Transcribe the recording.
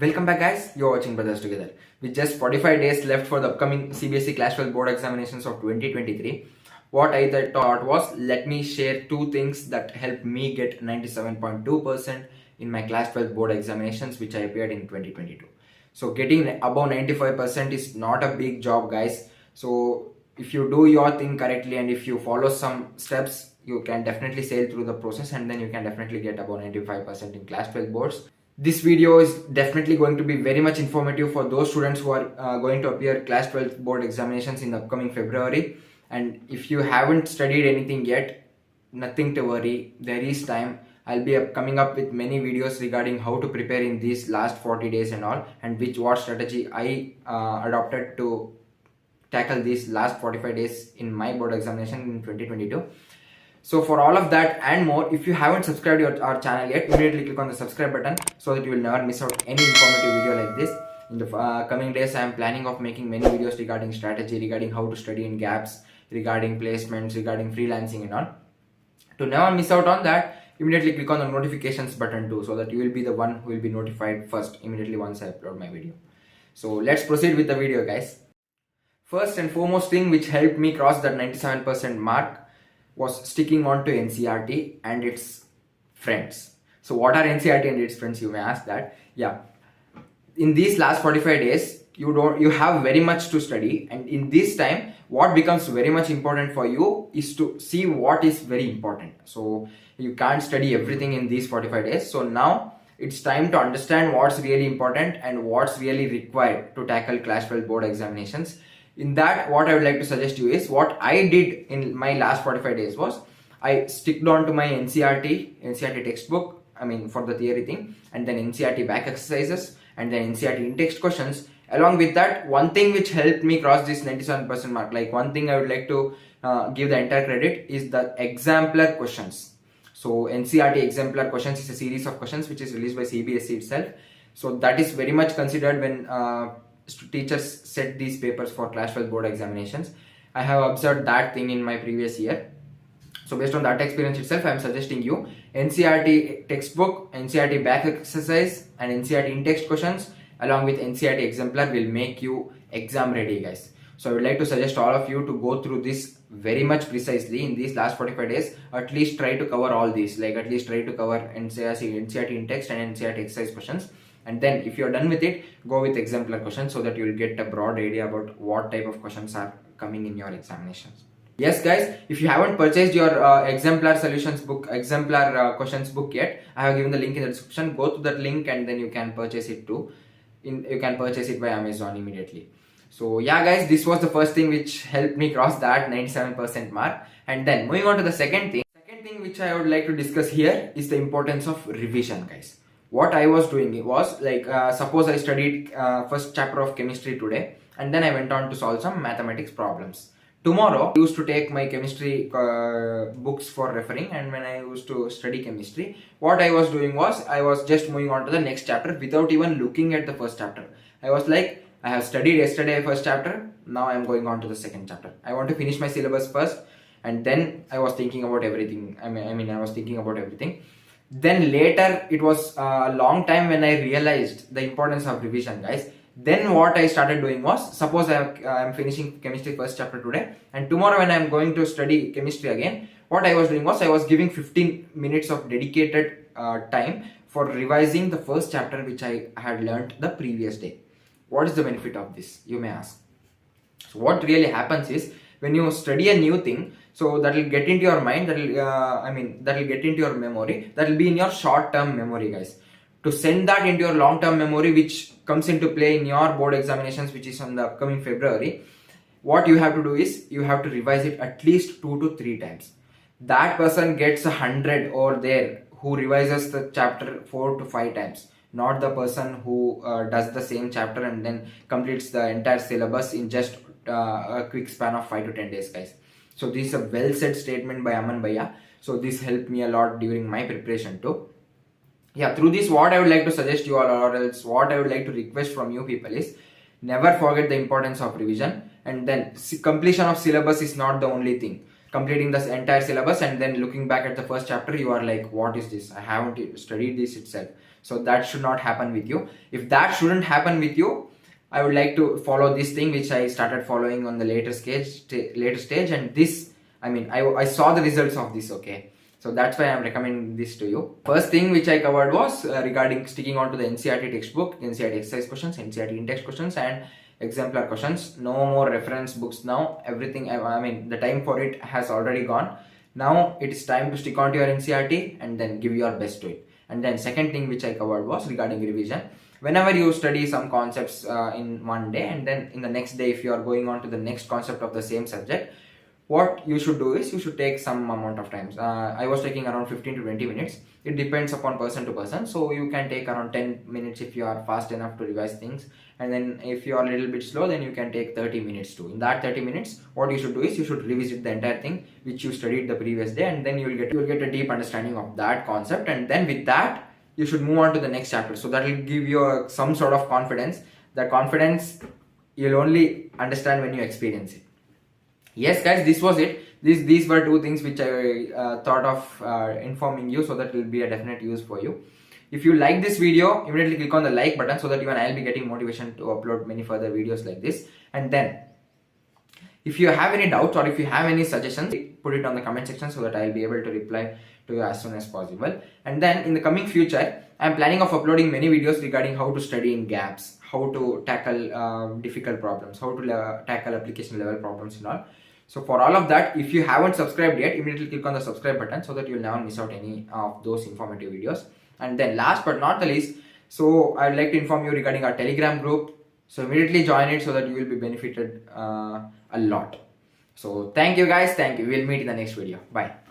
Welcome back guys, you're watching Brothers Together. With just 45 days left for the upcoming CBSE Class 12 board examinations of 2023, what I thought was, let me share two things that helped me get 97.2% in my Class 12 board examinations which I appeared in 2022. So getting above 95% is not a big job guys. So if you do your thing correctly and if you follow some steps, you can definitely sail through the process and then you can definitely get above 95% in Class 12 boards. This video is definitely going to be very much informative for those students who are going to appear Class 12 board examinations in the upcoming February. And if you haven't studied anything yet, nothing to worry, there is time. I'll be coming up with many videos regarding how to prepare in these last 40 days and all, and what strategy I adopted to tackle these last 45 days in my board examination in 2022. So for all of that and more, if you haven't subscribed to our channel yet, immediately click on the subscribe button so that you will never miss out any informative video like this. In the coming days, I am planning of making many videos regarding strategy, regarding how to study in gaps, regarding placements, regarding freelancing and all. To never miss out on that, immediately click on the notifications button too, so that you will be the one who will be notified first immediately once I upload my video. So let's proceed with the video guys. First and foremost thing which helped me cross that 97% mark was sticking on to ncrt and its friends. So what are ncrt and its friends, you may ask that. Yeah, in these last 45 days you have very much to study, and in this time what becomes very much important for you is to see what is very important. So you can't study everything in these 45 days. So now it's time to understand what's really important and what's really required to tackle Class 12 board examinations. In that, what I would like to suggest you is, what I did in my last 45 days was, I sticked on to my NCRT textbook, I mean for the theory thing, and then NCRT back exercises, and then NCRT in-text questions. Along with that, one thing which helped me cross this 97% mark, like one thing I would like to give the entire credit, is the exemplar questions. So NCRT exemplar questions is a series of questions which is released by CBSE itself. So that is very much considered when teachers set these papers for Class 12 board examinations. I have observed that thing in my previous year. So based on that experience itself, I am suggesting you NCRT textbook, NCRT back exercise and NCRT in-text questions along with NCRT exemplar will make you exam ready guys. So I would like to suggest all of you to go through this very much precisely in these last 45 days. At least try to cover all these, like at least try to cover NCRT in-text and NCRT exercise questions. And then if you're done with it, go with exemplar questions so that you'll get a broad idea about what type of questions are coming in your examinations. Yes guys, if you haven't purchased your exemplar solutions book, exemplar questions book yet, I have given the link in the description. Go to that link and then you can purchase it too. You can purchase it by Amazon immediately. So yeah guys, this was the first thing which helped me cross that 97% mark. And then moving on to the second thing which I would like to discuss here is the importance of revision guys. What I was doing was, like suppose I studied first chapter of chemistry today and then I went on to solve some mathematics problems. Tomorrow I used to take my chemistry books for referring, and when I used to study chemistry, what I was doing was, I was just moving on to the next chapter without even looking at the first chapter. I was like, I have studied yesterday first chapter, now I am going on to the second chapter. I want to finish my syllabus first, and then I was thinking about everything. I was thinking about everything. Then later, it was a long time when I realized the importance of revision guys. Then what I started doing was, suppose I am finishing chemistry first chapter today, and tomorrow when I am going to study chemistry again, what I was doing was, I was giving 15 minutes of dedicated time for revising the first chapter which I had learnt the previous day. What is the benefit of this, you may ask? So what really happens is, when you study a new thing, so that will get into your mind, that will get into your memory, that will be in your short-term memory guys. To send that into your long-term memory, which comes into play in your board examinations, which is on the upcoming February, what you have to do is, you have to revise it at least 2 to 3 times. That person gets 100 over there who revises the chapter 4 to 5 times, not the person who does the same chapter and then completes the entire syllabus in just a quick span of 5 to 10 days guys. So this is a well said statement by Aman Bhaiya. So this helped me a lot during my preparation too. Yeah, through this, what I would like to suggest you all, or else what I would like to request from you people is, never forget the importance of revision. And then completion of syllabus is not the only thing. Completing this entire syllabus and then looking back at the first chapter, you are like, what is this? I haven't studied this itself. So that should not happen with you. If that shouldn't happen with you, I would like to follow this thing which I started following on the later stage, and this, I saw the results of this. Okay, so that's why I'm recommending this to you. First thing which I covered was regarding sticking on to the NCRT textbook, NCRT exercise questions, NCRT in-text questions, and exemplar questions. No more reference books now. Everything, the time for it has already gone. Now it is time to stick on to your NCRT and then give your best to it. And then second thing which I covered was regarding revision. Whenever you study some concepts in one day, and then in the next day if you are going on to the next concept of the same subject, what you should do is you should take some amount of time. I was taking around 15 to 20 minutes. It depends upon person to person. So you can take around 10 minutes if you are fast enough to revise things. And then if you are a little bit slow, then you can take 30 minutes too. In that 30 minutes, what you should do is you should revisit the entire thing which you studied the previous day, and then you will get a deep understanding of that concept. And then with that, you should move on to the next chapter. So that will give you some sort of confidence. The confidence you'll only understand when you experience it. Yes guys, this was it. These were two things which I thought of informing you, so that will be a definite use for you. If you like this video, immediately click on the like button so that even I'll be getting motivation to upload many further videos like this. And then if you have any doubts or if you have any suggestions, put it on the comment section so that I'll be able to reply to you as soon as possible. And then in the coming future, I'm planning of uploading many videos regarding how to study in gaps, how to tackle difficult problems, how to tackle application level problems and all. So for all of that, if you haven't subscribed yet, immediately click on the subscribe button so that you'll never miss out any of those informative videos. And then last but not the least, so I'd like to inform you regarding our Telegram group. So immediately join it so that you will be benefited a lot. So thank you guys. Thank you. We'll meet in the next video. Bye.